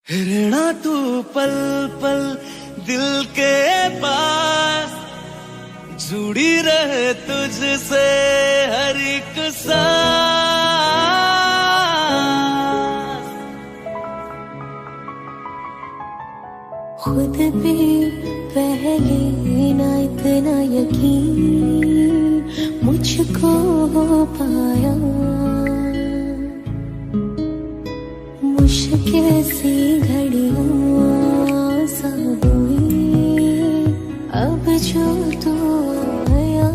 रहना तू पल पल दिल के पास, जुड़ी रहे तुझसे हर एक सांस। खुद भी पहले ना इतना यकीन मुझको हो पाया, मुश्किल सी घड़ियां सा हुई अब जो तू आया।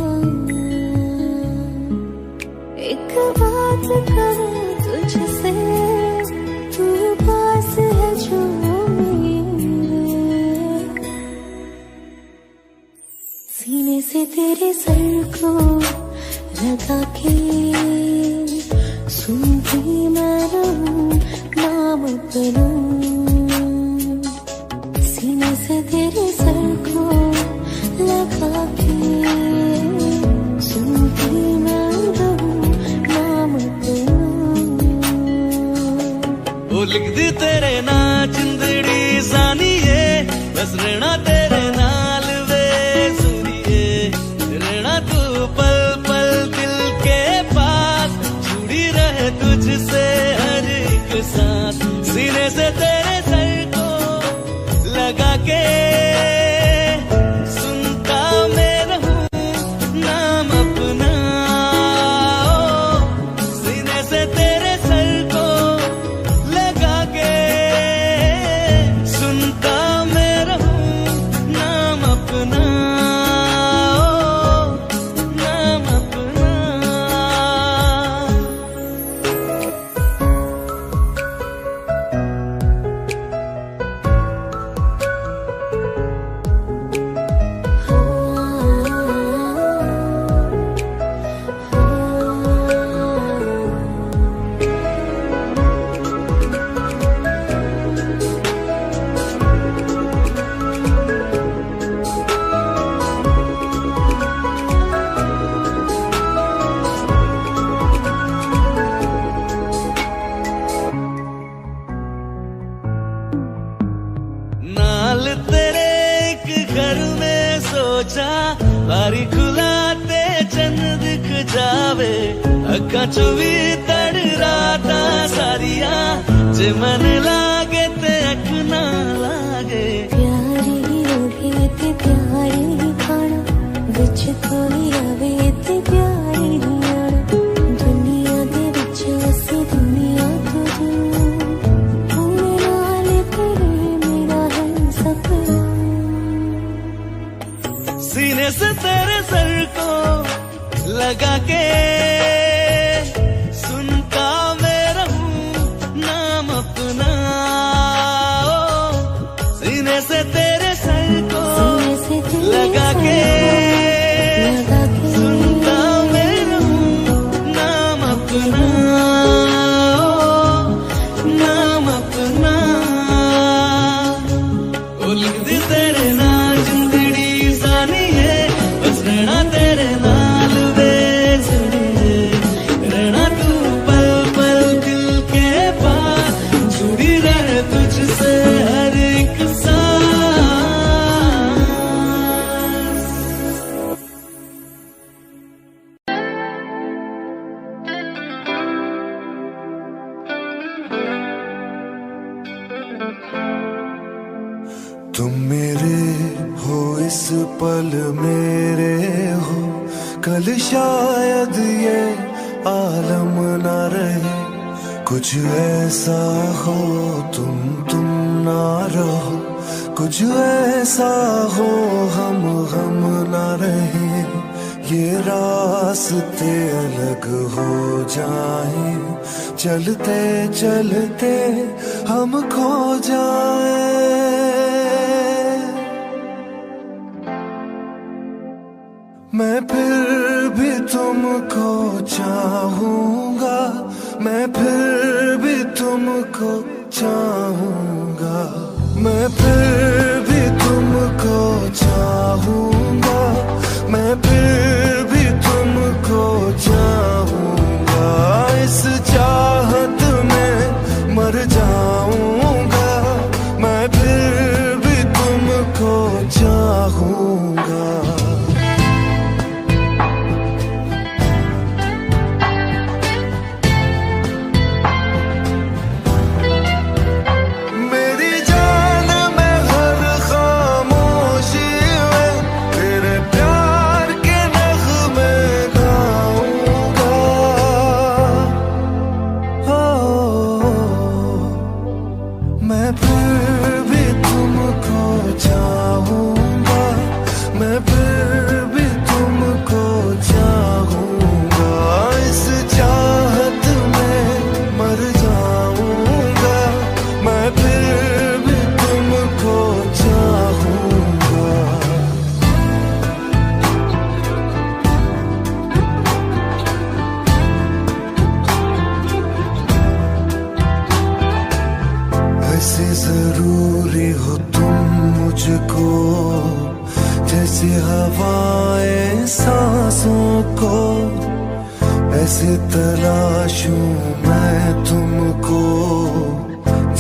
एक बात कहूं तुझसे, तू पास है जो सीने से तेरे सर को लगा के सुनती मैं रहूं नाम अपना। सीने से तेरे सर को लगा के सुनती मैं रहूं नाम अपना। वो लिख दी तेरे ना जिंदड़ी जानिए, बस रहना तेरे नाल वे सुनिए। रहना तू पल पल दिल के पास, जुड़ी रहे तुझसे हर एक सांस। सीने से तेरे सर को लगा के सुनता मैं रहूं नाम अपना। सीने से तेरे सर को लगा के सुनता मैं रहूं नाम अपना, नाम अपना। नाल तेरे एक घर में सोचा, बारी खुलाते चंद दिख जावे। अक्खा चो भी तड़ राता सारिया, जे मन लागे ते अख ना लागे। प्यारी होगी ते प्यारी खाना, बिच कोई आवे ते प्यारी आना। दुनिया दे बिच असी दुनिया को मेरे नाल तेरे मेरा है सपना। सीने से तेरे सर को लगा के सुनता मैं रहूं नाम अपना। सीने से तेरे सर को लगा के सुनता मैं रहूं नाम अपना, नाम अपना। ओ लिख दी तेरे ना जिंदड़ी जानिए, बस रहना तेरे नाल वे जुड़िए। रहना तू पल पल दिल के पास, जुड़ी रहे तुझसे हर एक सांस। तुम मेरे हो इस पल मेरे हो, कल शायद ये आलम ना रहे। कुछ ऐसा हो तुम ना रहो, कुछ ऐसा हो हम ना रहे। ये रास्ते अलग हो जाए, चलते चलते हम खो जाए। मैं फिर भी तुमको चाहूंगा, मैं फिर भी तुमको चाहूंगा। मैं फिर भी तुमको चाहूंगा, मैं फिर भी तुमको चाहूंगा। इस चाहत में मर जाऊंगा। मैं फिर भी तुमको चाहूंगा, मैं फिर भी तुमको चाहूंगा, इस चाहत में मर जाऊंगा, मैं फिर भी तुमको चाहूंगा। ऐसे जरूरी हो तुम मुझको, जैसे हवाएं सांसों को, ऐसे तलाशूं मैं तुमको,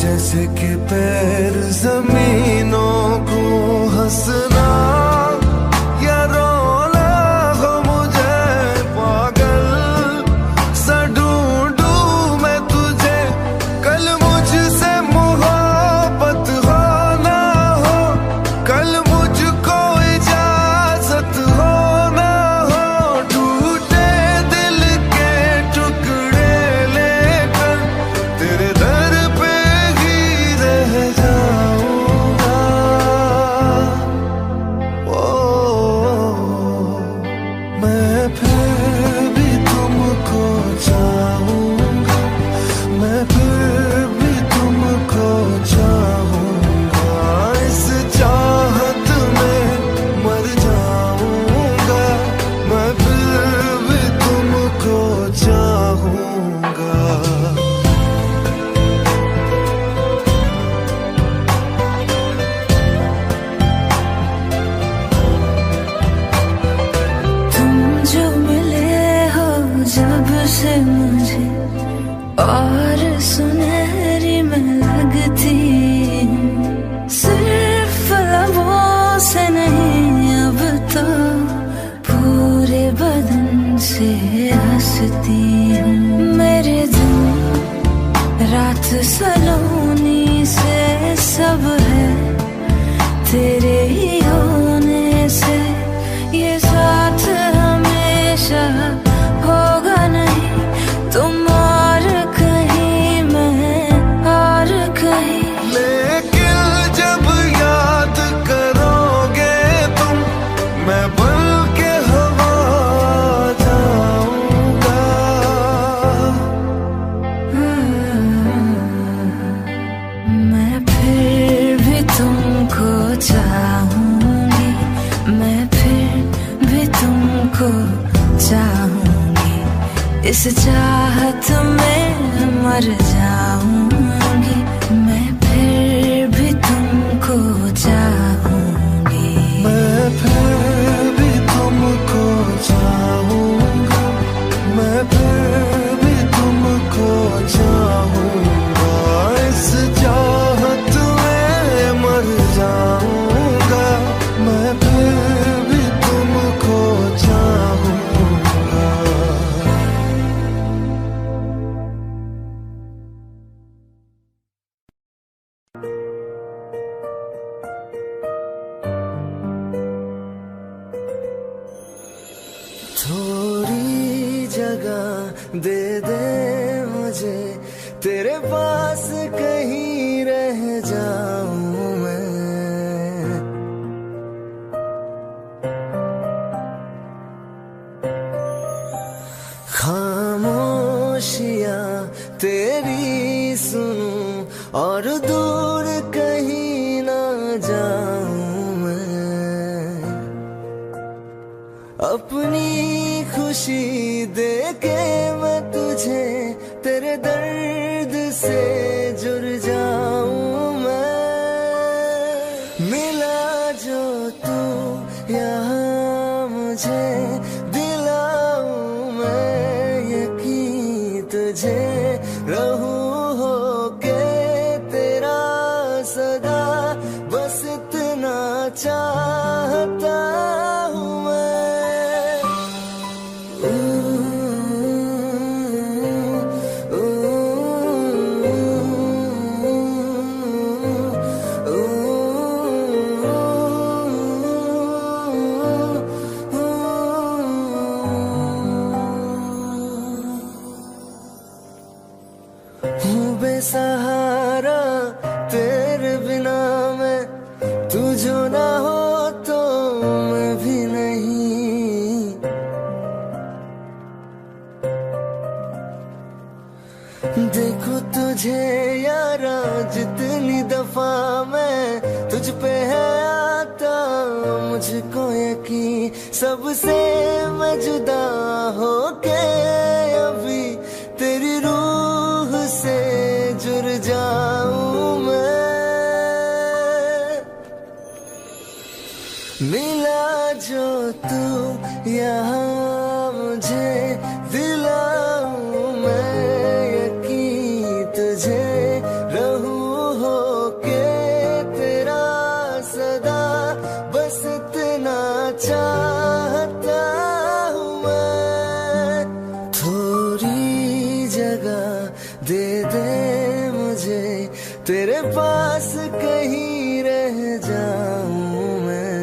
जैसे कि पैर जमीनों को। हंसना या रोना हो मुझे पागल सा ढूंढूं मैं तुझे, कल मुझसे मोहब्बत हो ना हो, कल मुझको इजाजत हो ना हो, टूटे दिल के टुकड़े लेकर तेरे दर पे ही रह जाऊंगा। ओ, मैं फिर भी तुमको चाहूंगा, मैं फिर भी तुमको चाहूंगा, इस चाहत में मर जाऊंगा, मैं फिर भी तुमको चाहूंगा। तुम जो मिले हो जब से मुझे, और सुनहरी मैं लगती हूँ, सिर्फ लबों से नहीं अब तो पूरे बदन से हंसती हूँ। मेरे दिन रात सलोनी से सब है तेरे ही होने से, ये साथ हमेशा होगा नहीं, तुम और कहीं मैं और कहीं। लेकिन जब याद करोगे तुम, मैं बन के हवा जाऊंगा। मैं फिर भी तुमको चाहूंगी, मैं फिर भी तुमको चाहूंगी, इस चाहत में मर जाऊंगी, मैं फिर भी तुमको चाहूंगी। मैं फिर भी तुमको चाहूंगा, मैं फिर भी तुमको चाहूंगा, इस चाहत में मर जाऊंगा, मैं फिर भी तुमको चाहूंगा। थोड़ी जगह दे दे मुझे, तेरे पास कहीं रह जाऊं मैं। खामोशियां तेरी सुनूं और दूर कहीं ना जाऊं मैं, अपनी खुशी दे के मैं तुझे तेरे दर्द से जुड़ जाऊं मैं। मिला जो तू यहाँ मुझे, दिलाऊं मैं यकीन तुझे, रहूं होके तेरा सदा, बस इतना चाहता हूँ मैं। हूँ बेसहारा मुझे यारा जितनी दफा मैं तुझ पे है आता, मुझको यकीन सबसे मैं जुदा होके अभी तेरी रूह से जुड़ जाऊं मैं। मिला जो तू यहाँ मुझे दिलाऊं मैं यकीन तुझे रहूं होके तेरा सदा, बस इतना चाहता हूँ मैं। थोड़ी जगह दे दे मुझे तेरे पास कहीं रह जाऊं मैं।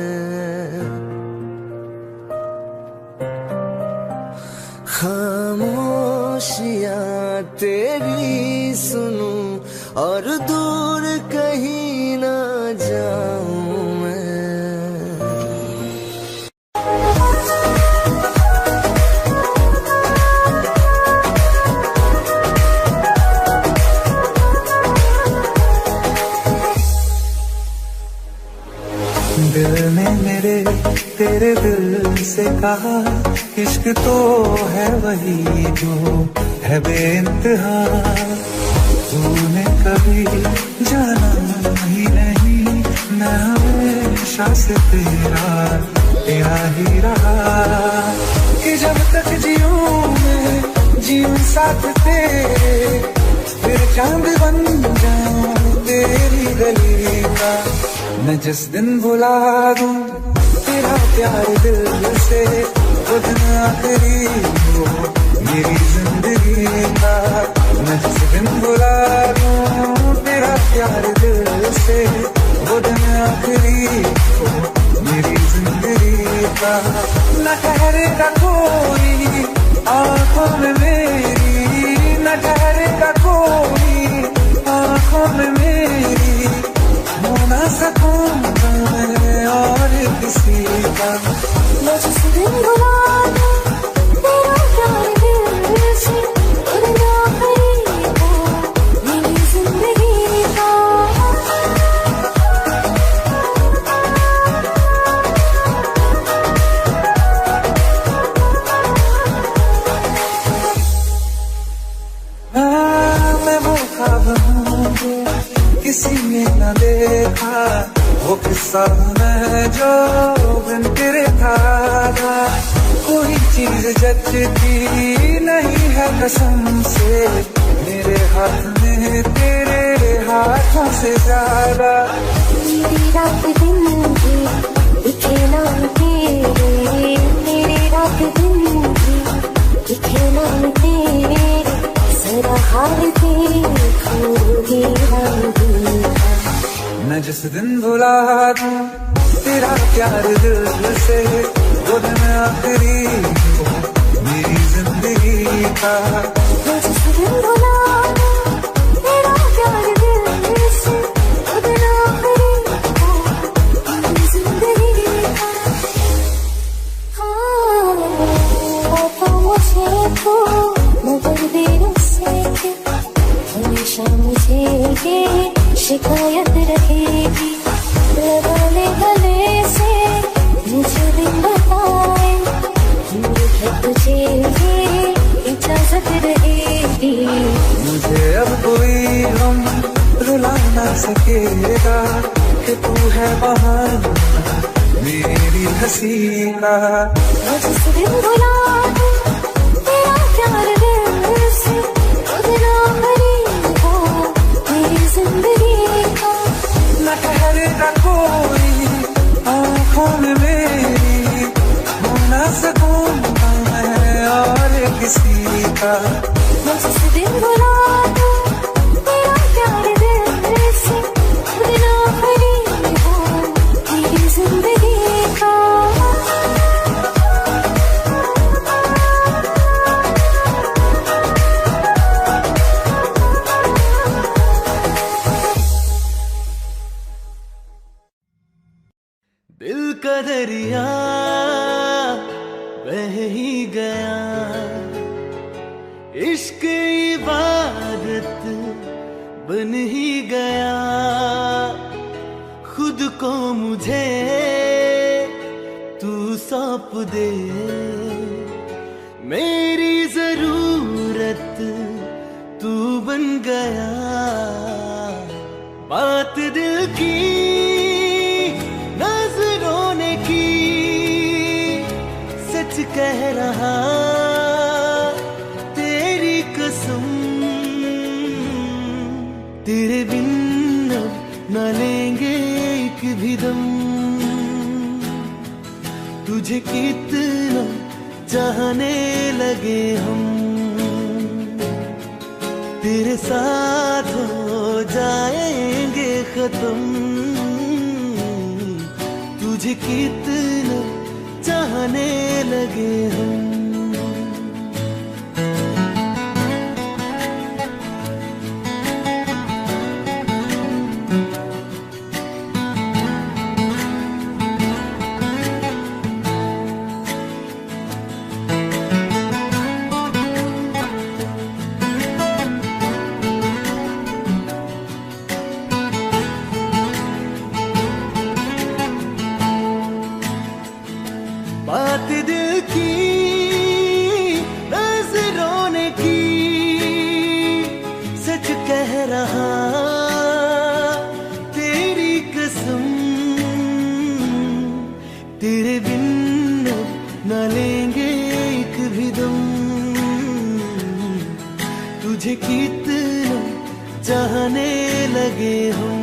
खामोशियाँ तेरी सुनूं और दूर कहीं ना जाऊं मैं। दिल ने मेरे तेरे दिल से कहा, इश्क तो है वही जो है बेइंतहा। तूने कभी जाना ही नहीं, मैं हमेशा से तेरा ही रहा। कि जब तक जीऊं मैं जीऊं साथ तेरे, फिर चांद बन जाऊं तेरी गली का। मैं जिस दिन भुला दूं तेरा प्यार दिल से, वो दिन आखिरी हो मेरी जिंदगी का। मैं जिस दिन भुला दूं तेरा प्यार दिल से, वो दिन आखिरी हो मेरी जिंदगी का। न ठहरेगा कोई आंखों में मेरी, न ठहरेगा कोई आंखों में मेरी, हो ना सकूंगा मैं और किसी का। मैं जिस दिन भुला दूं तेरा प्यार दिल से, वो दिन आखिरी हो मेरी जिंदगी का। मैं वो ख्वाब हूँ किसी ने न देखा, वो किस्सा मैं जो बिन तेरे था। कोई चीज जचती नहीं है कसम से, मेरे हाथ में तेरे हाथों से ज्यादा। मेरी रात दिन की दिखे नाम तेरे, मेरी रात दिन की दिखे नाम तेरे, जरा हाल देखोगी हम दूल्हा। मैं जिस दिन भुला दूं तेरा प्यार दिल से, वो दिन आखिरी हो मेरी जिंदगी का। मैं जिस दिन भुला दूं तेरा प्यार दिल से, वो दिन आखिरी हो मेरी जिंदगी का। हाँ, तो मुझे तो मगर देर से हमेशा मुझे ये शिकायत रहेगी। गले गले से मुझे दिन बताए, मुझे तुझे ये इजाजत रहेगी। मुझे अब कोई गम रुला ना सकेगा, कि तू है बहाना मेरी हंसी का। मैं जिस दिन भुला दूं तेरा प्यार दिल से, वो दिन आखिरी हो मेरी जिंदगी का। न ठहरेगा कोई आंखों में मेरी, हो ना सकूंगा मैं और किसी का। मैं जिस दिन भुला दूं तेरा प्यार दिल से, वो दिन आखिरी हो मेरी जिंदगी का। दिल का दरिया बह ही गया, इश्क इबादत बन ही गया खुद को मुझे तू सौंप दे, मेरी जरूरत तू बन गया। बात दिल की नजरों ने की, सच कह रहा तेरी कसम, तेरे बिन अब न लेंगे एक भी दम। तुझे कितना चाहने लगे हम, तेरे साथ हो जाएंगे खत्म। तुझे कितना चाहने लगे हम। बात दिल की नजरों ने की, सच कह रहा तेरी कसम, तेरे बिन अब न लेंगे एक भी दम। तुझे कितना चाहने लगे हम,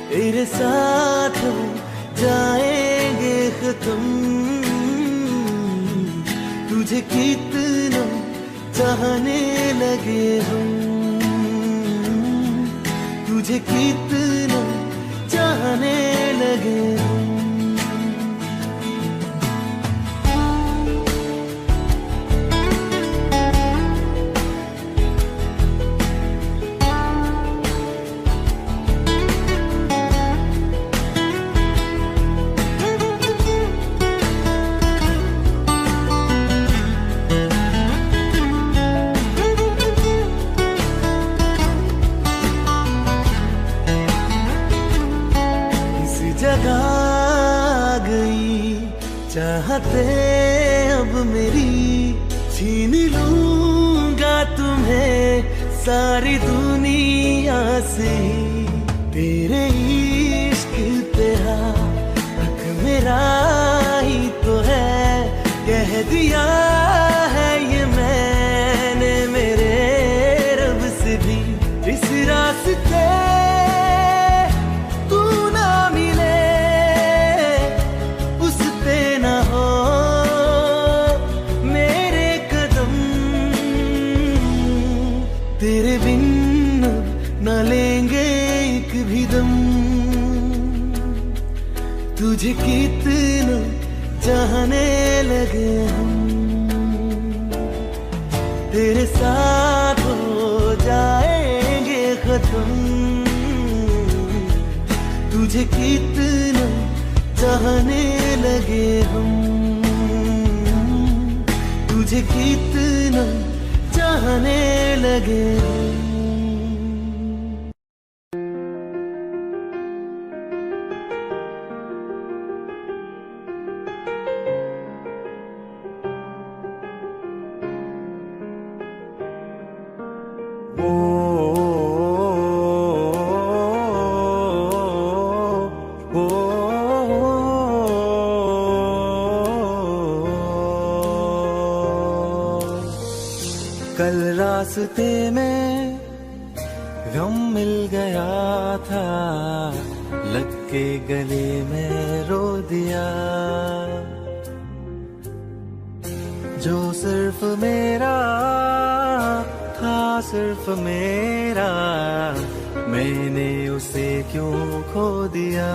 तेरे साथ हो जाएंगे खत्म। तुझे कितना चाहने लगे हम, तुझे कितना चाहने लगे हम। जगा गई चाहते अब मेरी, छीन लूंगा तुम्हें सारी दुनिया से। तेरे इश्क पे हक मेरा ही तो है, कह दिया है ये मैंने मेरे रब से भी। इस रास्ते तेरे बिन न लेंगे एक भी दम। तुझे कितना चाहने लगे हम, तेरे साथ हो जाएंगे खत्म। तुझे कितना चाहने लगे हम, तुझे कितना चाहने लगे हम। कल रास्ते में गम मिल गया था, लग के गले में रो दिया। जो सिर्फ मेरा था, सिर्फ मेरा, मैंने उसे क्यों खो दिया।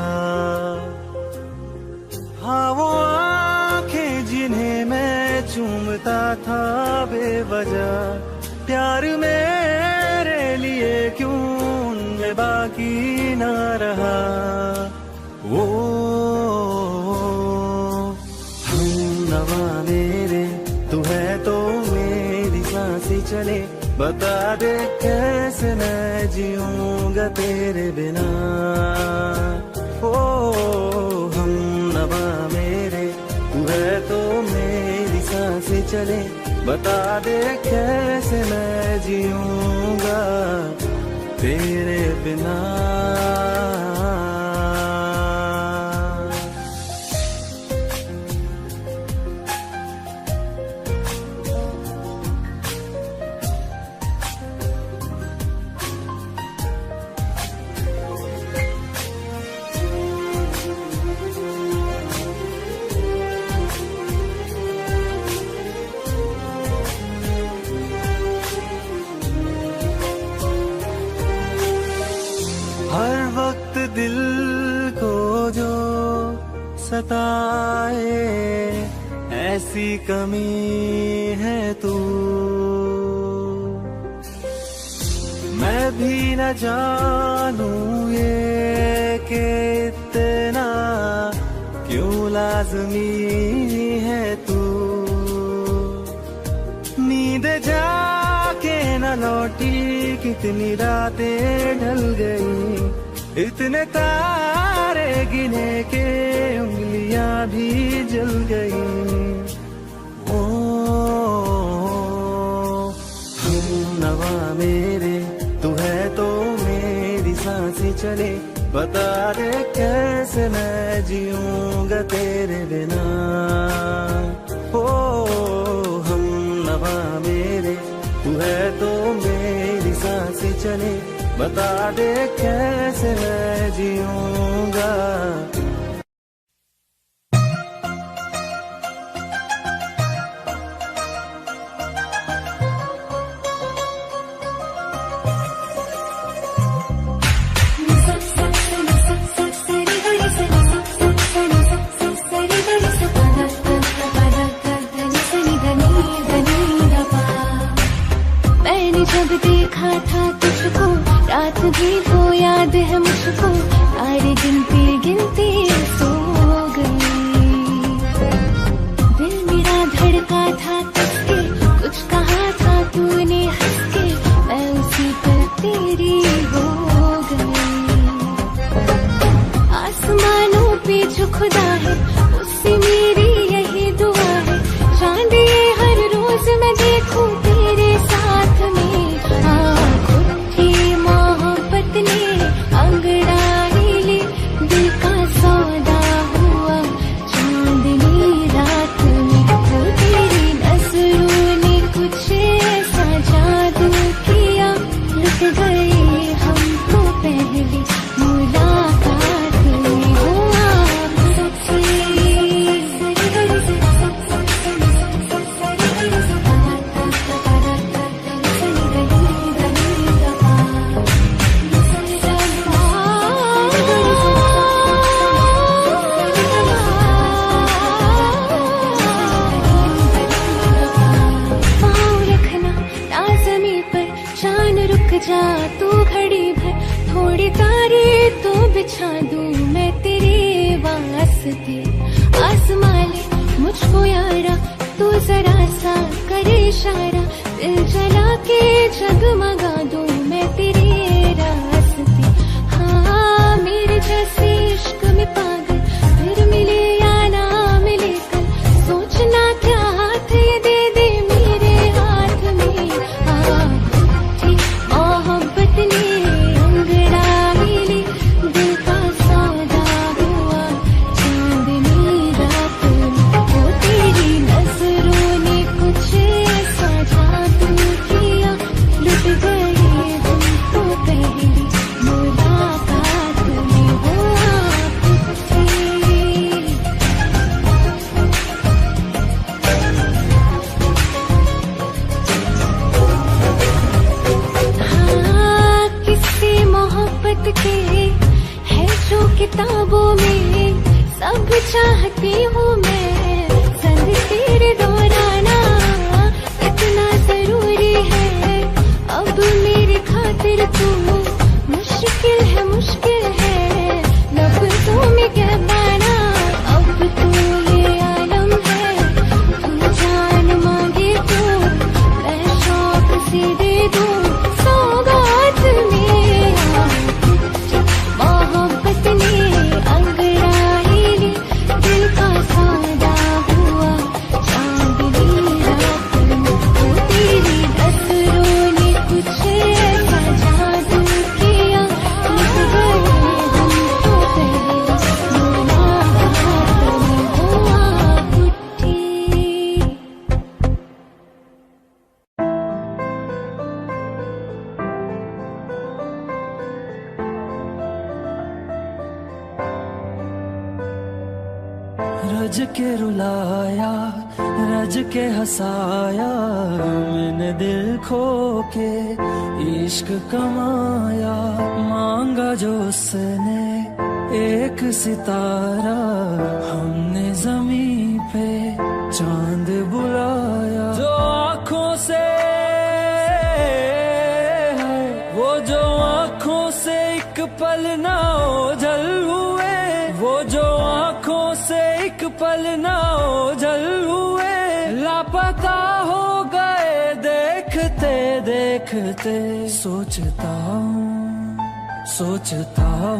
हाँ वो आंखें जिन्हें मैं चूमता था बेवजह, प्यार मेरे लिए क्यों उनमें बाकी ना रहा। वो हम नवा मेरे, तू है तो मेरी सांसें चले। बता दे कैसे मैं जीऊंगा तेरे बिना। ओ हम नवा मेरे, तू है तो मेरी सांसें चले। बता दे कैसे मैं जीऊंगा तेरे बिना। हर वक्त दिल को जो सताए ऐसी कमी है तू। मैं भी न जानूं ये कि इतना क्यों लाज़मी है तू। नींद जाके न लौटी कितनी रातें ढल गई। इतने तारे गिने के उंगलियां भी जल गई। ओ हम नवा मेरे, तू है तो मेरी सांसें चले। बता दे कैसे मैं जीऊंगा तेरे बिना। ओ हम नवा मेरे, तू है तो मेरी सांसें चले। बता दे कैसे मैं जीऊंगा। मैंने जब देखा था तुझको, रात भी वो याद है मुझको। सारे गिनती गिनती सो गई। दिल मेरा धड़का था तुझके, कुछ कहा था तूने हंस के। मैं उसी पर तेरी हो गई। आसमानों पे जो खुदा है उससे मेरी यही दुआ है। चांद ये हर रोज मैं देखूं तेरे साथ में। मोहब्बत ने अंगड़ाई ली, दिल का सौदा हुआ चांदनी रात में। तो तेरी नजरों ने कुछ ऐसा जादू किया, लुट गए हम तो पहली मुलाकात में। हुआ जा तू घड़ी भर, थोड़ी तारे तो बिछा दूं मैं तेरे वास्ते। आसमां ले मुझको यारा, तू जरा सा करे इशारा। दिल जला के जगमगा दूं मैं तेरे रास्ते। हाँ मेरे जैसे इश्क में पागल फिर मिले या ना मिले कल। सोचना क्या हाथ ये दे दे मेरे हाथ में। मोहब्बत ने अंगड़ाई ली, दिल का सौदा हुआ चांदनी रात में। वो तेरी नजरों ने कुछ ऐसा जादू किया, लुट गए हम तो पहली मुलाकात में। वो आप थे। हाँ किसी मोहब्बत के है जो किताबों में, सब चाहती हूँ मैं संग तेरे दौराना। इतना जरूरी है अब मेरी खातिर तू, मुश्किल है लफ्ज़ों में कह पाना। अब तू ये आलम है, तू जान मांगे तो मैं शौक से दे रज के रुलाया, रज के हंसाया, मैंने दिल खो के इश्क कमाया। मांगा जो उसने एक सितारा, हमने जमीन पे चांद बुलाया। जो आँखों से है, वो जो आँखों से एक पल ना ओझल हुए, वो जो आँखों से एक पल ना ओझल हुए, लापता हो गए देखते देखते। सोचता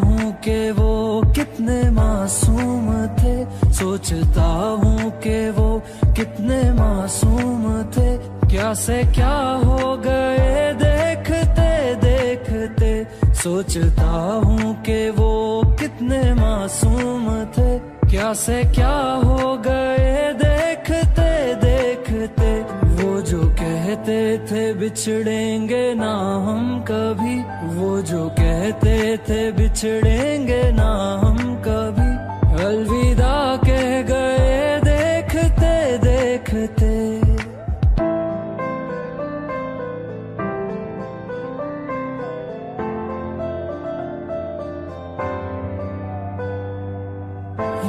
हूँ कि वो कितने मासूम थे, सोचता हूँ कि वो कितने मासूम थे। क्या से क्या हो गए देखते देखते। सोचता हूँ कि वो कितने मासूम थे, क्या से क्या हो गए देखते देखते। वो जो कहते थे बिछड़ेंगे ना हम कभी, वो जो कहते थे बिछड़ेंगे ना हम कभी, अलविदा कह गए देखते देखते।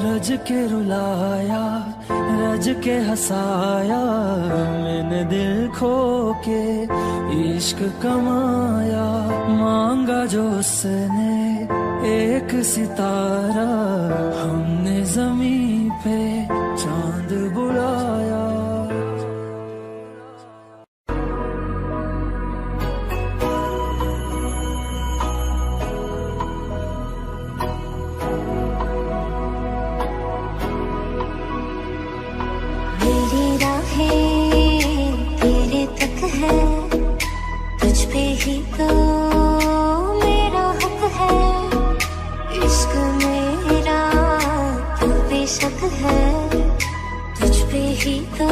रज के रुलाया, रज के हंसाया, मैंने दिल खो के इश्क कमाया। मांगा जो उसने एक सितारा, हमने जमीन पे चांद बुलाया। तेरे तक है, तुझ पे ही तो मेरा हक है। इश्क मेरा तू बेशक है, तुझ पे ही तो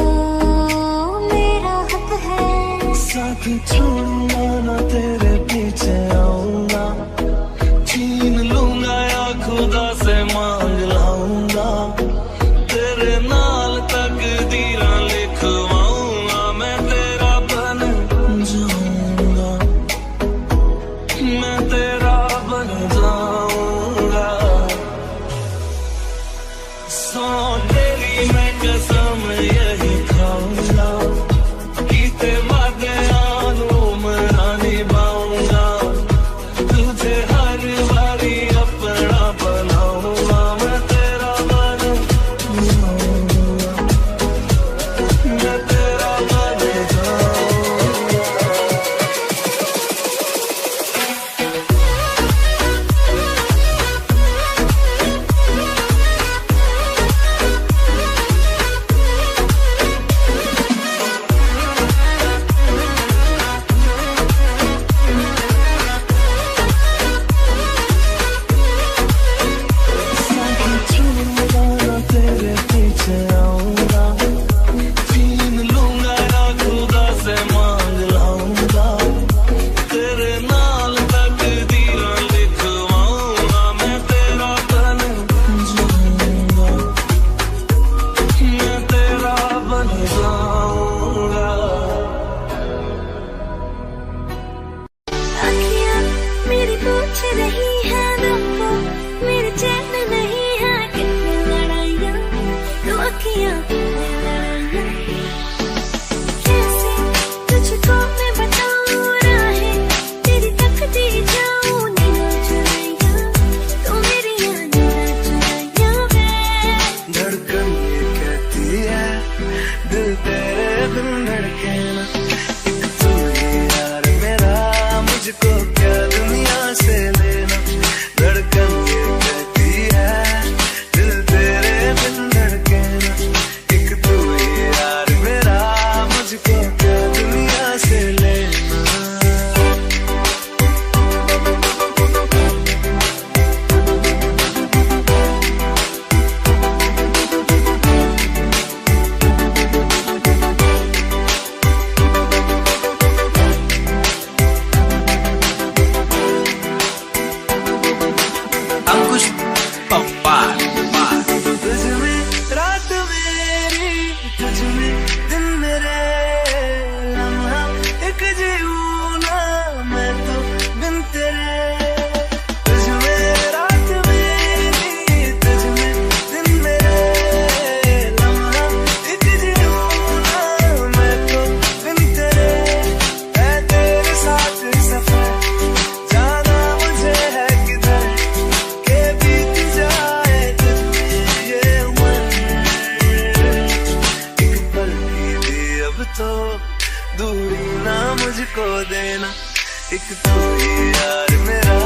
मेरा हक है। साथ छोड़ूंगा ना तेरे पीछे आऊंगा, छीन लूंगा या खुदा से मांग लाऊंगा। तेरे नाल तकदीरां लिखवाऊंगा, मैं तेरा बन जाऊंगा, मैं तेरा बन जाऊंगा। सौ तेरी मैं कसम यही खाऊंगा, कीते वादे आनू मना निभाऊंगा। तुझे हर बारी अपना बनाऊंगा, मैं तेरा बन जाऊंगा, मैं तेरा बन जाऊंगा। एक तू ही यार मेरा,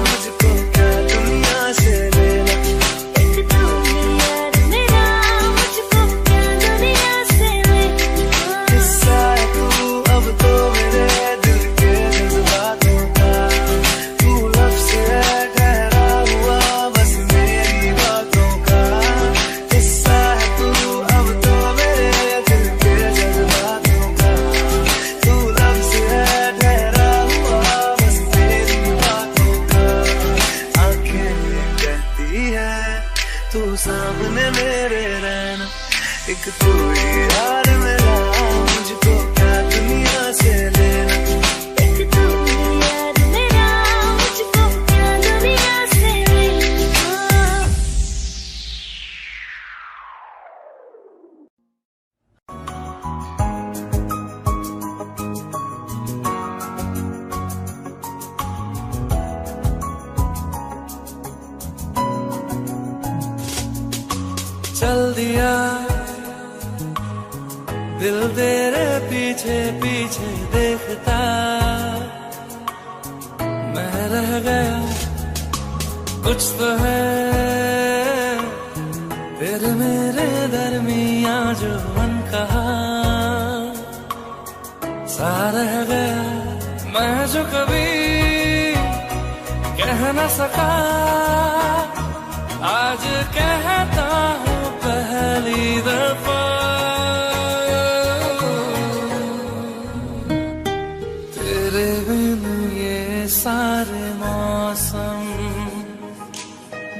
मुझको क्या दुनिया से लेना। एक तू ही यार मेरा, मुझको क्या दुनिया से लेना। हिस्सा है तू अब तो मेरे दिल के जज्बातों का, तू लफ्ज़ है ठहरा हुआ बस मेरी बातों का। हिस्सा है तू अब तो मेरे दिल के जज्बातों का, तू लफ्ज़ है ठहरा हुआ बस मेरी बातों का। आंखें कहती है तू सामने मेरे रहना, एक तू ही यार मेरा, मुझको क्या दुनिया से लेना। एक तू ही यार मेरा, मुझको क्या दुनिया से लेना। चल दिया दिल तेरे पीछे पीछे देखता, मैं रह गया कुछ तो है तेरे मेरे दरमियां जो अनकहा सा रह गया। मैं जो कभी कह न सका आज कहता हूँ पहली दफा। तेरे बिन ये सारे मौसम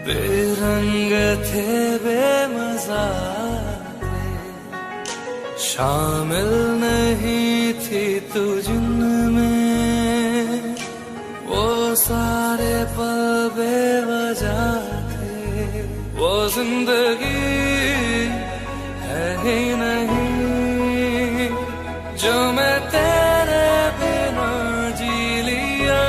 बेरंग थे बेमजा थे, शामिल नहीं थी तू जिनमें वो सारे पल बेवजह थे। वो जिंदगी है ही नहीं जो मैं तेरे बिना जी लिया।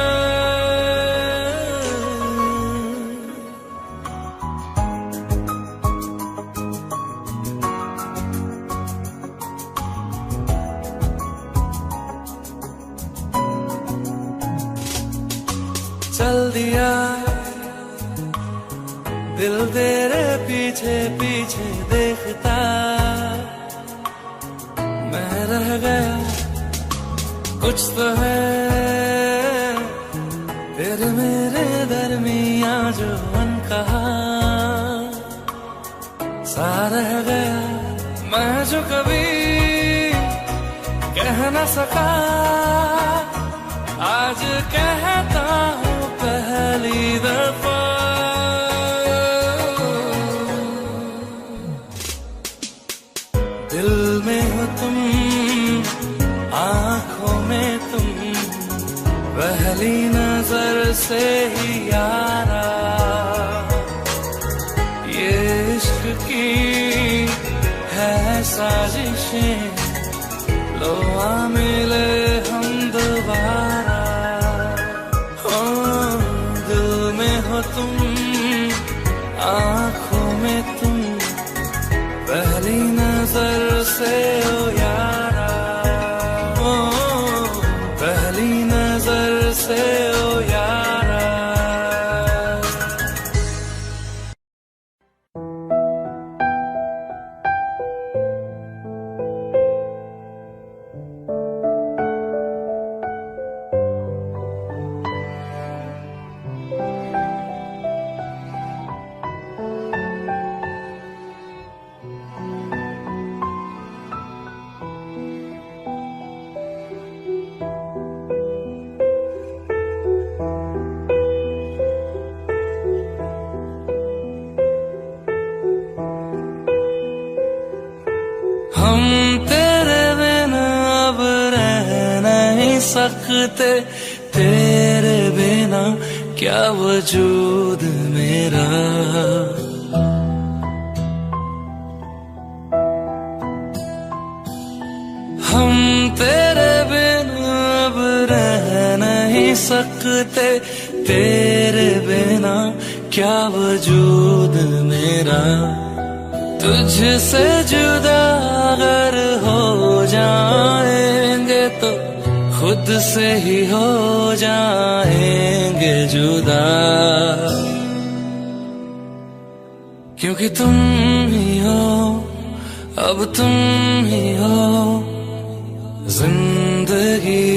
चल दिया दिल तेरे पीछे पीछे देखता, मैं रह गया कुछ तो है तेरे मेरे दरमियां जो अनकहा सा रह गया। मैं जो कभी कह न सका आज कहता हूँ पहली दफा। दिल में हो तुम, आंखों में तुम, पहली नजर से ही यारा ये इश्क की है साजिशें, लो आ मिले हम दोबारा। हो दिल में हो तुम, आंखों में तुम, पहली नजर से ओ यारा, ओ पहली नजर से ओ यारा। हम तेरे बिना अब रह नहीं सकते, तेरे बिना क्या वजूद मेरा। हम तेरे बिना अब रह नहीं सकते, तेरे बिना क्या वजूद मेरा। तुझसे जुदा अगर हो जाएंगे तो खुद से ही हो जाएंगे जुदा, क्योंकि तुम ही हो, अब तुम ही हो जिंदगी,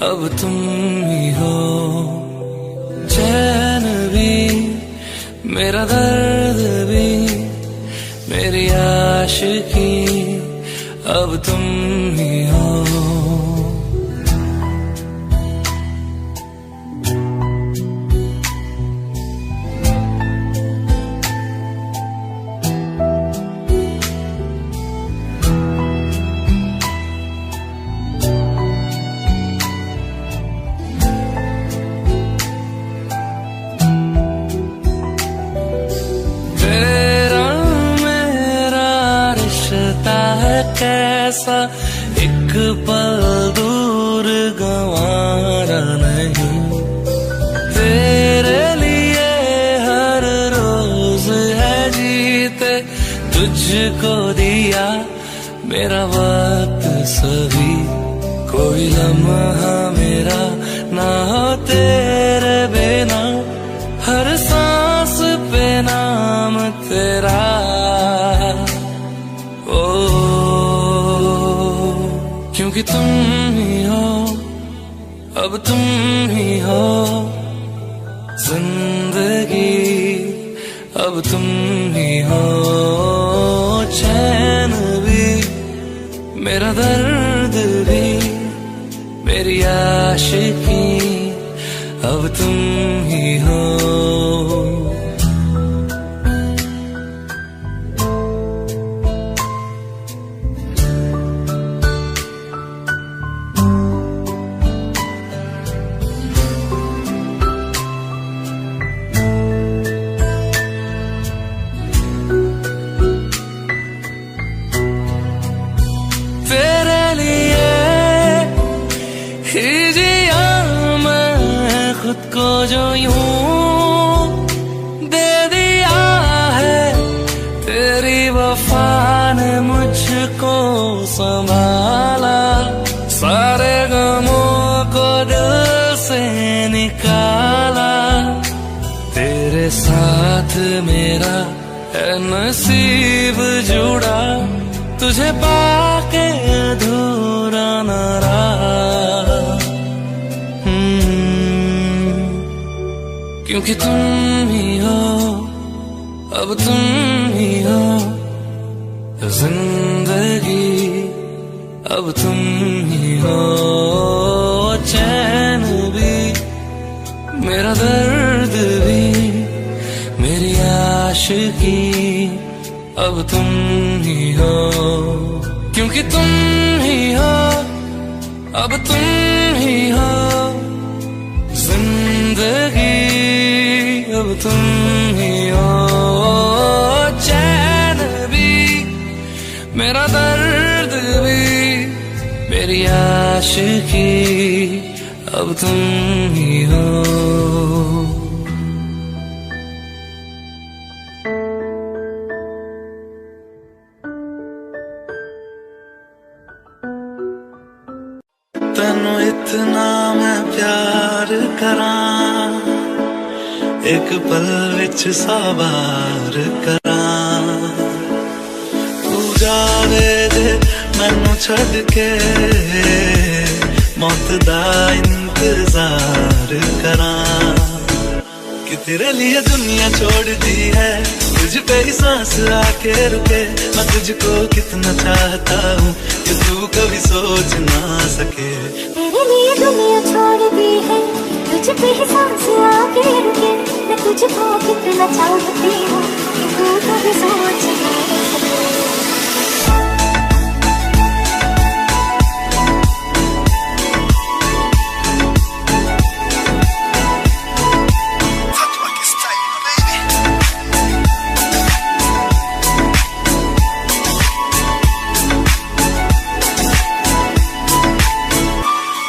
अब तुम ही हो चैन भी, मेरा दर्द भी, मेरी आशिकी, अब तुम ही हो। कैसा एक पल दूर गंवारा नहीं, तेरे लिए हर रोज है जीते, तुझको दिया मेरा वक्त सभी, कोई लम्हा मेरा ना हो तेरे बिना, हर सांस पे नाम तेरा, क्योंकि तुम ही हो, अब तुम ही हो जिंदगी, अब तुम ही हो चैन भी, मेरा दर्द भी, मेरी आशिकी, अब तुम ही हो। खुद को जो यूं दे दिया है, तेरी वफा ने मुझको संभाला, सारे गमों को दिल से निकाला, तेरे साथ मेरा है नसीब जुड़ा, तुझे पाके अधूरा न रहा, क्योंकि तुम ही हो, अब तुम ही हो जिंदगी, अब तुम ही हो चैन भी, मेरा दर्द भी, मेरी आशिकी, अब तुम ही हो, क्योंकि तुम ही हो, अब तुम ही हो जिंदगी, अब तुम ही हो चैन भी, मेरा दर्द भी, मेरी आशिकी, अब तुम ही हो। तैनू इतना मैं प्यार करां, एक पल विच सवार करां, तू जावे जे मैनू छड़ के, मौत दा इंतजार करां, कि तेरे लिए दुनिया छोड़ दी है, तुझ पे ही सांस आके रुके, मैं तुझको कितना चाहता हूँ कि तू कभी सोच ना सके। तेरे लिए दुनिया छोड़ दी है, तुझ पे ही सांस आके रुके, मैं तुझको कितना चाहती हूँ कि तू कभी सोच ना सके।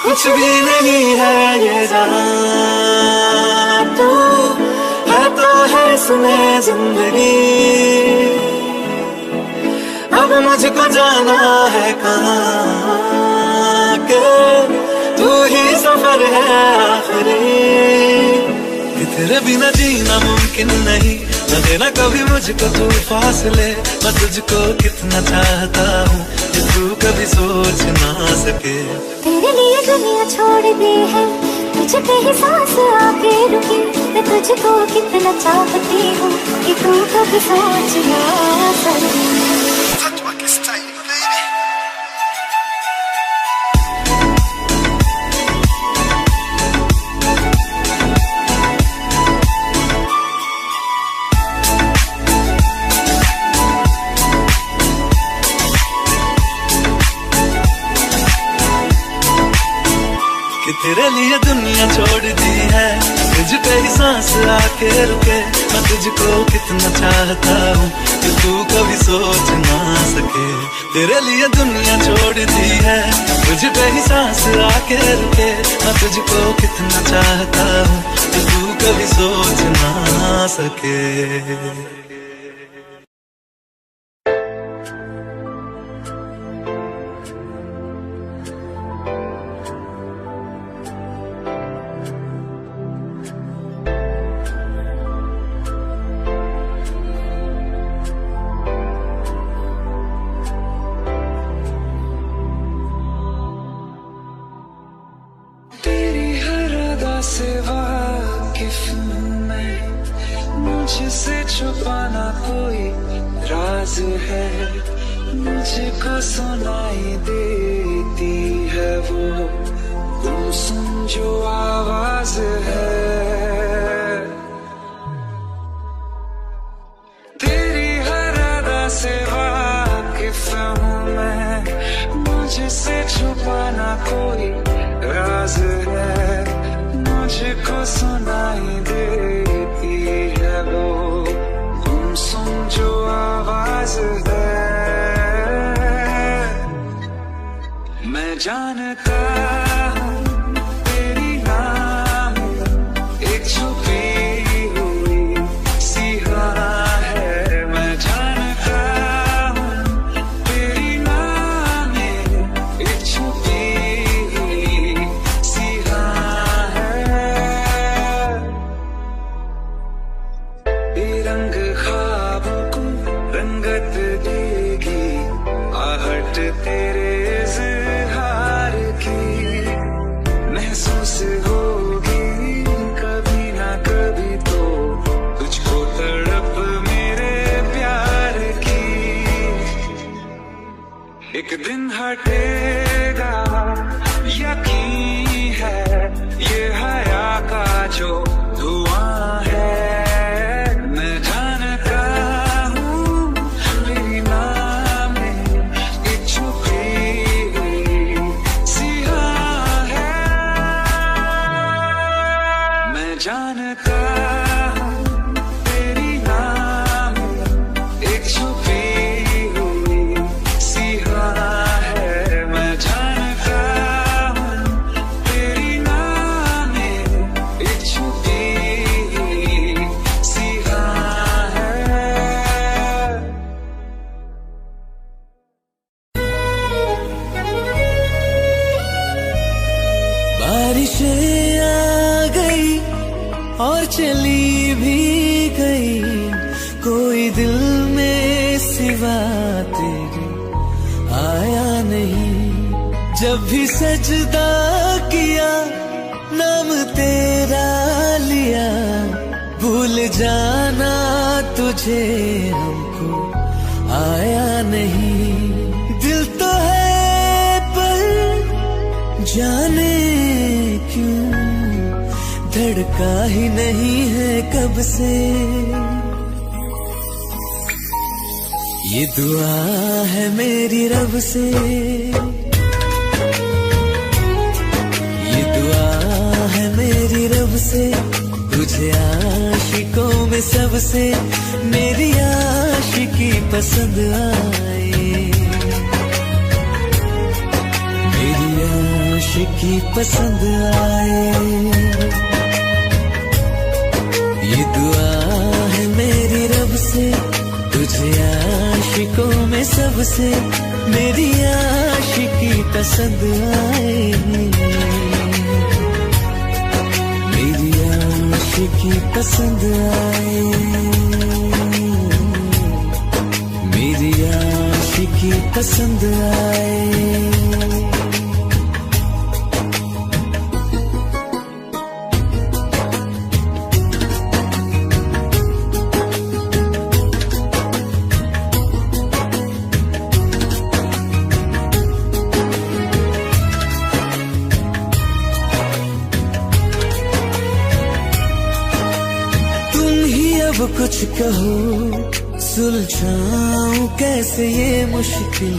कुछ भी नहीं है ये जहां, तू है तो है सुने जिंदगी, अब मुझको जाना है कहाँ के ही सफर है आखिरी, कि तेरे बिना जीना मुमकिन नहीं, न देना कभी मुझको तू फासले। मैं तुझको कितना चाहता हूँ कि तू कभी सोच ना सके। तेरे लिए दुनिया छोड़ दी है, तुझ पे ही सांस आके रुकी। मैं तुझको कितना चाहती हूँ कि तू कभी सोच ना सके। कि तेरे लिए दुनिया छोड़ दी है, तुझ पे ही सांस आके रुके। मैं तुझको कितना चाहता हूँ कि तू कभी सोच ना सके। तेरे लिए दुनिया छोड़ दी है, तुझ पे ही सांस आके रुके। मैं तुझको कितना चाहता हूँ कि तू कभी सोच ना सके। से वाकिफ हूँ मैं, मुझसे छुपाना कोई राज है। मुझको सुनाई देती है वो तुम सुन जो आवाज है। तेरी हर अदा से वाकिफ हूँ मैं, मुझसे छुपाना कोई राज है। मुझको सुनाई देती है वो तुम सुन जो आवाज है। मैं जानता हूँ तेरी नाम एक छुपी हुई सी राह है। मैं जानता हूँ तेरी नाम एक छुपी हुई सी राह है। रंग ख्वाबों को रंगत देगी आहट तेरे इज़हार की। महसूस होगी कभी ना कभी तो तुझको तड़प मेरे प्यार की। एक दिन हटेगा यकीन है ये हया का जो धुआं है। जानता हूँ तेरी नाम एक छुपी हुई सी राह है। मैं जानता हूँ तेरी नाम एक छुपी हुई सी राह है। बारिशें आ गई और चली भी गई, कोई दिल में सिवा तेरे आया नहीं। जब भी सजदा किया नाम तेरा लिया, भूल जाना तुझे हमको आया नहीं। दिल तो है पर जाने क्यों धड़का ही नहीं है कब से। ये दुआ है मेरी रब से, ये दुआ है मेरी रब से। तुझे आशिकों में सबसे मेरी आशिकी पसंद आए, मेरी आशिकी पसंद आए। ये दुआ है मेरी रब से, तुझे आशिकों में सबसे मेरी आशिकी पसंद आए। आशिकी पसंद आए, मेरी आशिकी पसंद आए। अब कुछ कहो, सुलझाऊं कैसे ये मुश्किल।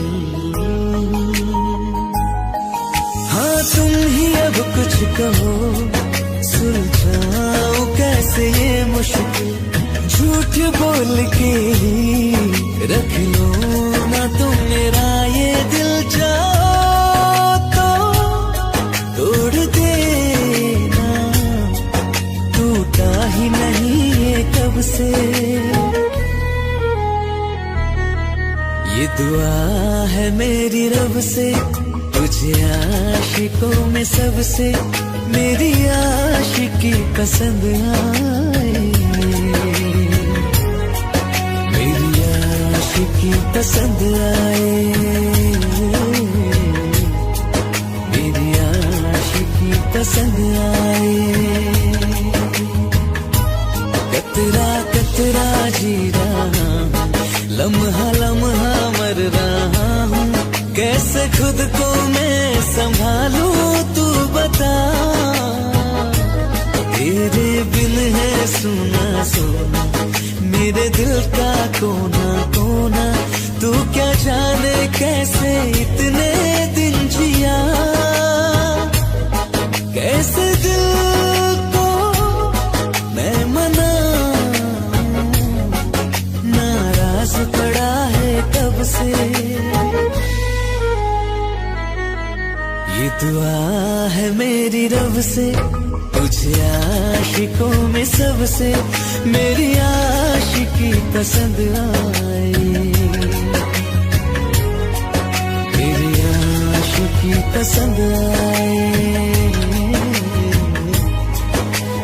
हाँ तुम ही अब कुछ कहो, सुलझाऊं कैसे ये मुश्किल। झूठ बोल के ही रख लो ना तुम मेरा ये दिल, जाओ तो तोड़ देना, टूटा ही नहीं कब से। ये दुआ है मेरी रब से, तुझे आशिकों में सबसे मेरी आशिकी पसंद आए, मेरी आशिकी पसंद आए, मेरी आशिकी पसंद आए। कतरा कतरा जी रहा हूँ, लम्हा लम्हा मर रहा हूँ, कैसे खुद को मैं संभालूं तू बता। तेरे बिन है सुना सुना मेरे दिल का कोना कोना, तू क्या जाने कैसे इतने दिन जिया, कैसे दिल को मैं मना, नाराज पड़ा है कब से। ये दुआ है मेरी रब से, तुझे आशिकों में सबसे मेरी आशिकी पसंद आए, मेरी आशिकी पसंद आए,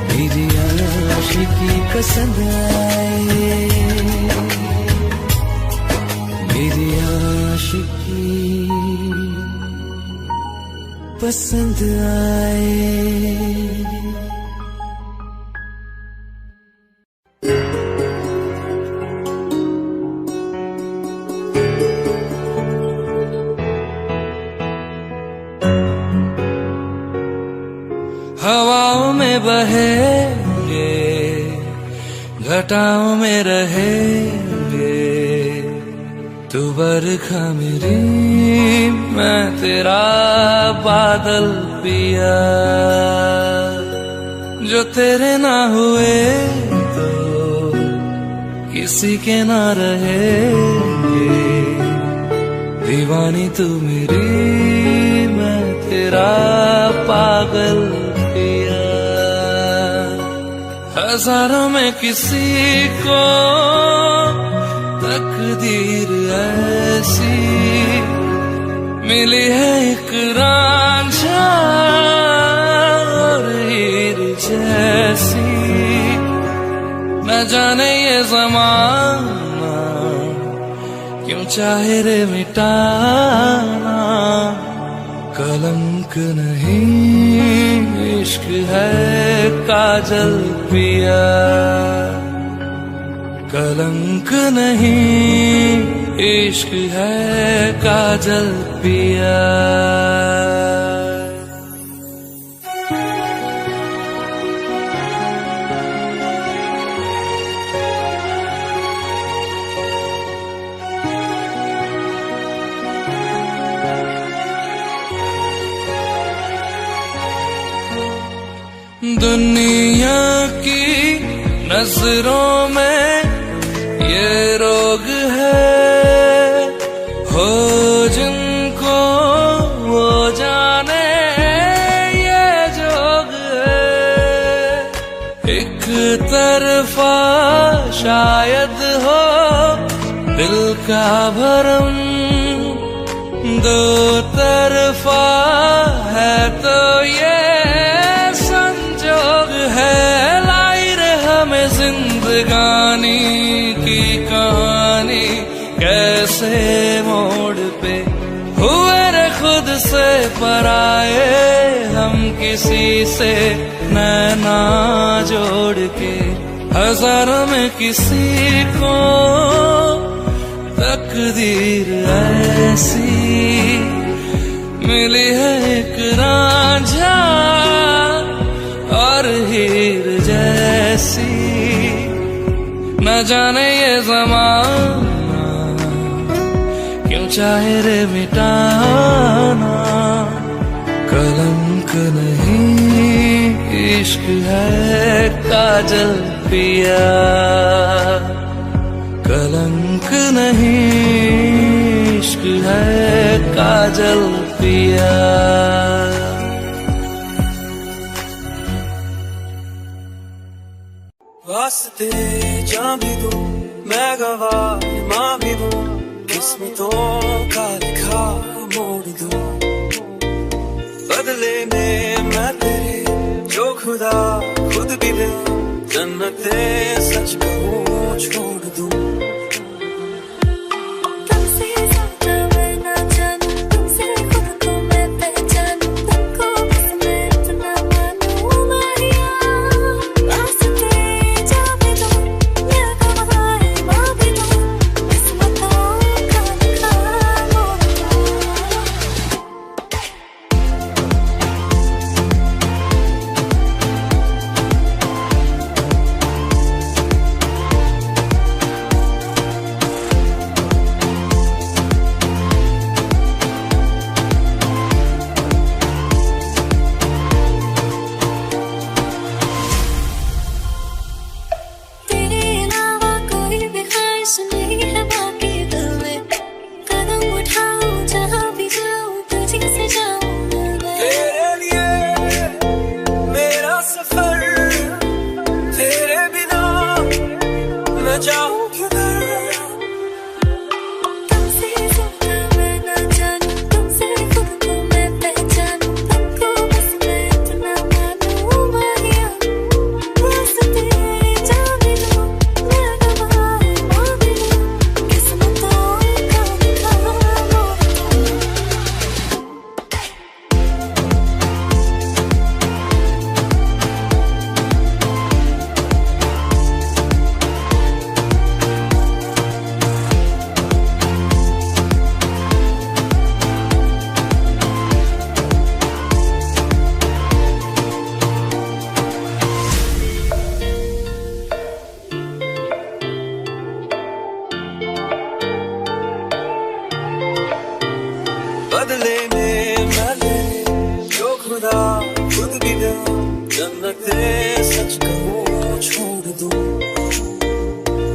मेरी आशिकी पसंद आए, मेरी आशिकी पसंद आए। हवाओं में बहेंगे, घटाओं में रहेंगे, तू बरखा मेरी मैं तेरा बादल पिया। जो तेरे ना हुए तो किसी के ना रहेंगे, दीवानी तू मेरी मैं तेरा पागल पिया। हजारों में किसी को तकदीर ऐसी मिली है, एक रांझा और हीर जैसी। न जाने ये ज़माना क्यों चाहे रे मिटाना, कलंक नहीं इश्क है काजल पिया, कलंक नहीं इश्क है काजल पिया। दुनिया की नजरों में ये रोग है, हो जिनको वो जाने ये जोग है। एक तरफा शायद हो दिल का भरम, दो तरफा है तो ये संजोग है। लाई जिंदगानी की कहानी कैसे मोड़ पे हुए रे खुद से पराए, हम किसी से नैना जोड़ के। हजारों में किसी को तकदीर ऐसी मिली है, एक रांझा और हीर जैसी। न जाने ये ज़माना क्यों चाहे रे मिटाना, कलंक नहीं इश्क है काजल पिया, कलंक नहीं इश्क है काजल पिया। वास्ते जा भी दूं मैं गवाह माँ भी दूं, किस्मतों का लिखा मोड़ दूं। बदले में मैं तेरे जो खुदा खुद भी दे, जन्नते सच कहूँ छोड़ दूं। बदले में मैं तेरे जो खुदा खुद भी दे, जन्नते सच कहूँ छोड़ दूं।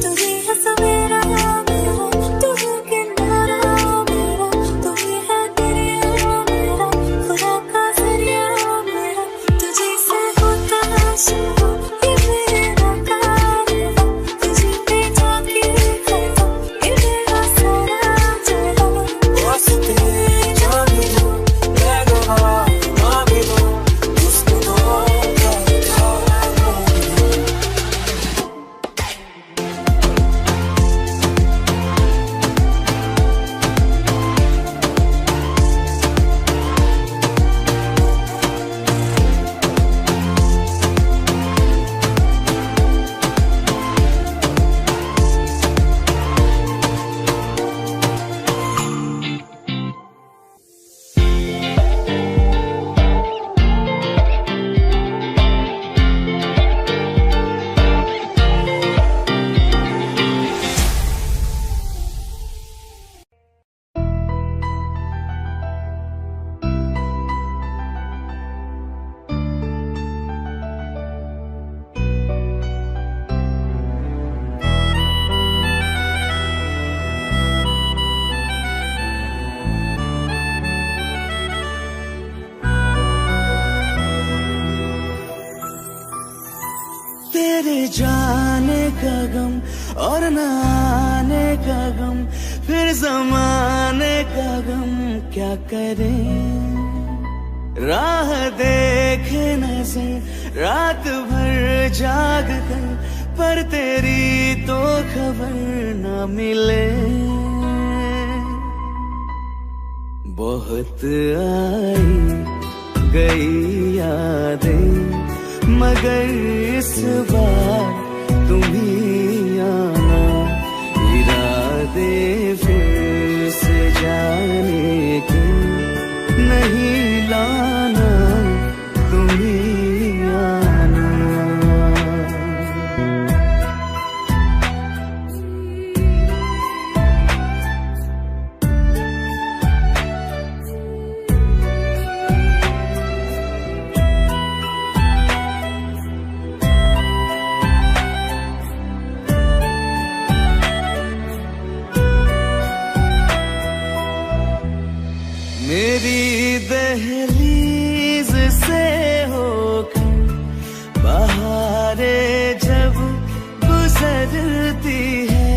तू ही है सवेरा मेरा, तू ही किनारा मेरा, तू ही है दरिया मेरा, खुदा का जरिया मेरा। तुझे से होता शुरू ये मेरा कारवां, तुझे पे जाके खता ये मेरा सारा जहां। वास्ते जा भी दूं मैं गवाह माँ भी दूं, किस्मतों का लिखा मोड़ दूं। तेरे जाने का गम और न आने का गम, फिर जमाने का गम क्या करें। राह देखे नजर रात भर जाग कर, पर तेरी तो खबर न मिले। बहुत आई गई यादें मगर इस बार तुम ही आना, इरादे फिर से जाने के नहीं लाना, तुम ही आना। मेरी दहलीज से होकर बहारें जब गुजरती है,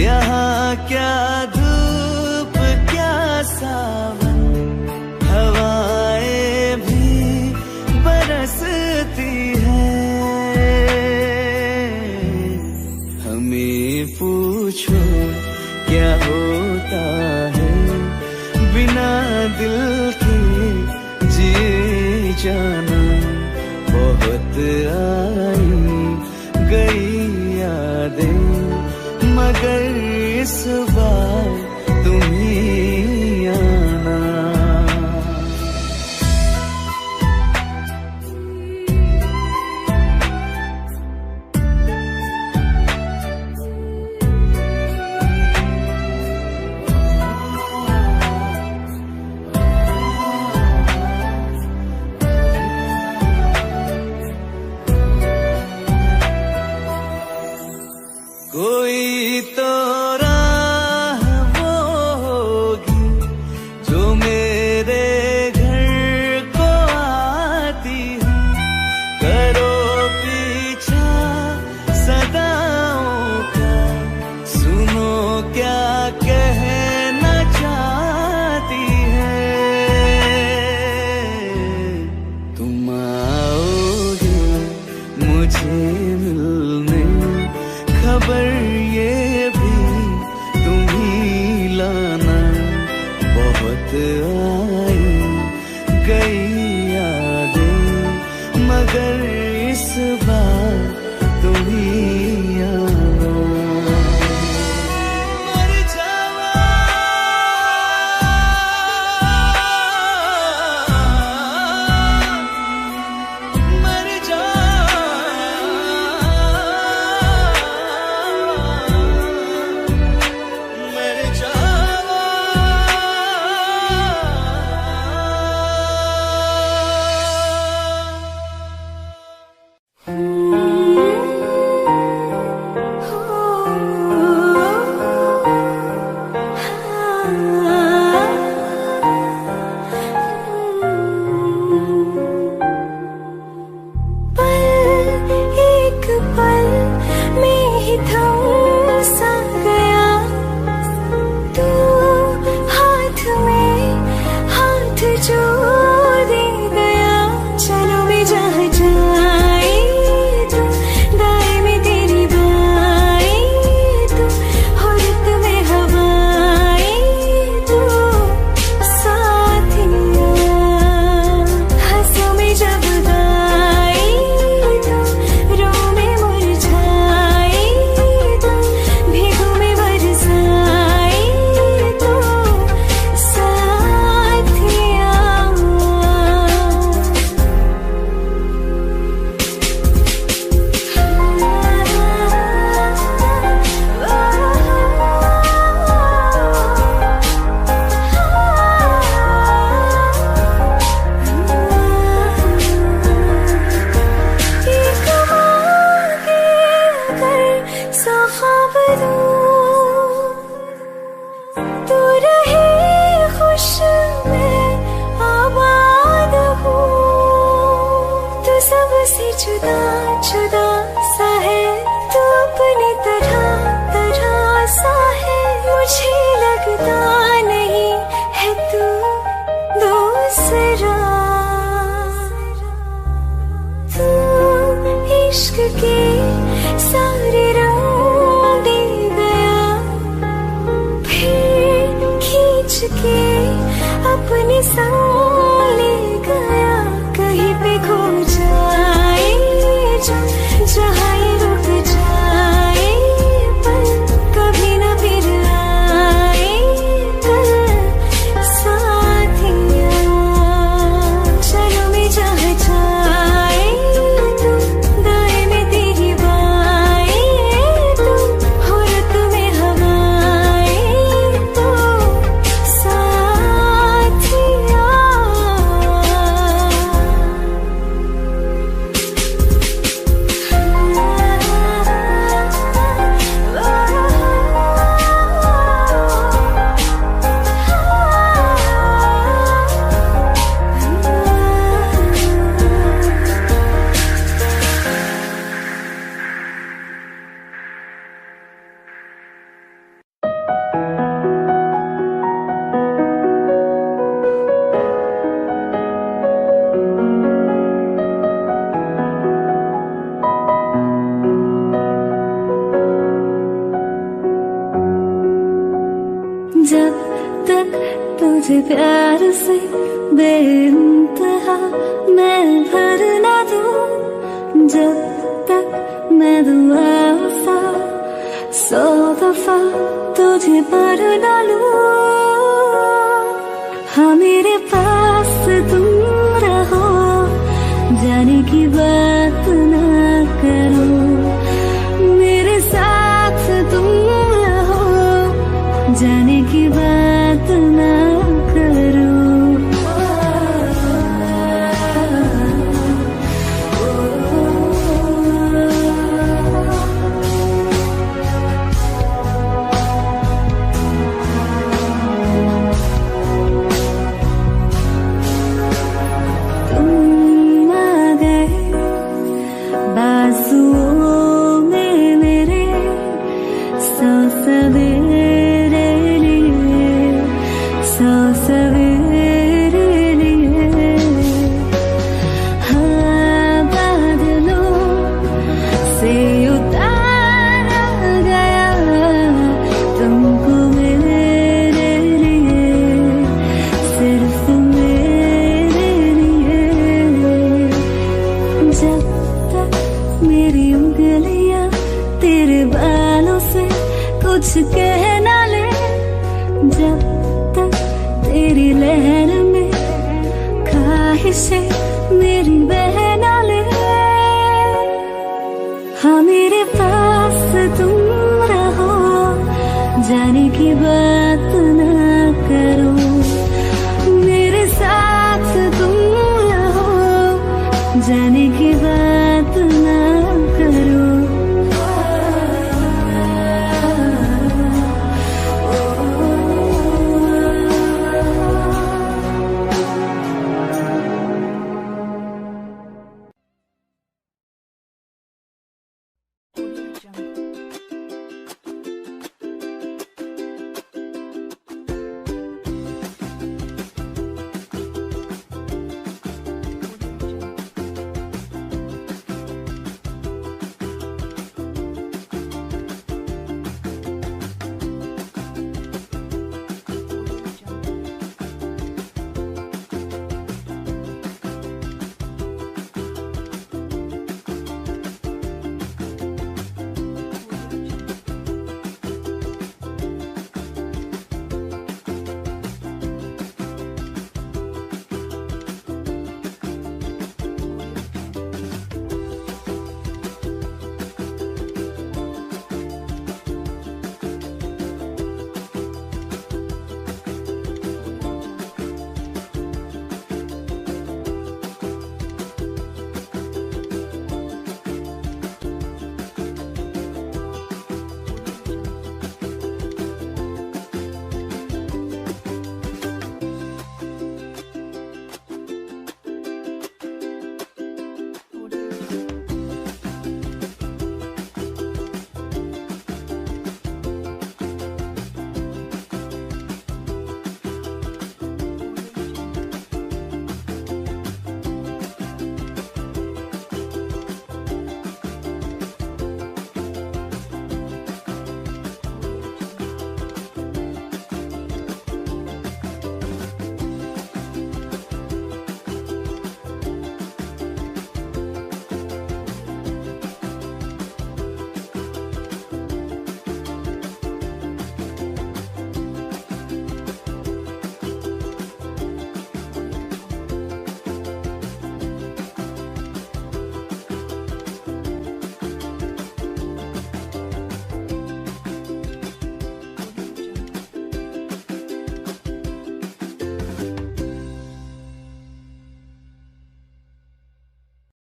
यहाँ क्या धूप क्या सावन, हवाएं भी बरसती है। हमें पूछो क्या होता है बिना दिल के जिए जाना। बहुत आई गई यादें मगर इस बार तुम ही आना। कोई तो राह वो होगी जो मेरे घर को आती है, करो पीछा सदाओं का, सुनो क्या कहना चाहती है। तुम आओगे मुझे मिलने, खबर ये भी तुम ही लाना। बहुत आई गई यादें मगर इस बार तुम ही आना। मर जावा मर जा जुदा जुदा सा है तू, अपनी तरह तरह सा है। मुझे लगता नहीं है तू दूसरा, तू इश्क की तुझसे प्यार से बेइंतहा मैं भर ना दूं जब तक मैं दुआ वफा 100 दफा तुझे पर ना लूं। हाँ मेरे पास तुम रहो, जाने की बात ना करो, मेरे साथ तुम रहो, जाने की बात ना करो। तुम आ गए बाजुओं में मेरे, 100 सवेरे लिए, 100 सवेरे लिए। हाँ बादलों से उतारा गया तुमको मेरे लिए, सिर्फ मेरे लिए। जब तक मेरी उंगलियां तेरे बालों से कुछ कह ना ले, जब तक तेरी लहर में ख्वाहिशें मेरी बह ना ले। हाँ मेरे पास तुम रहो, जाने की बात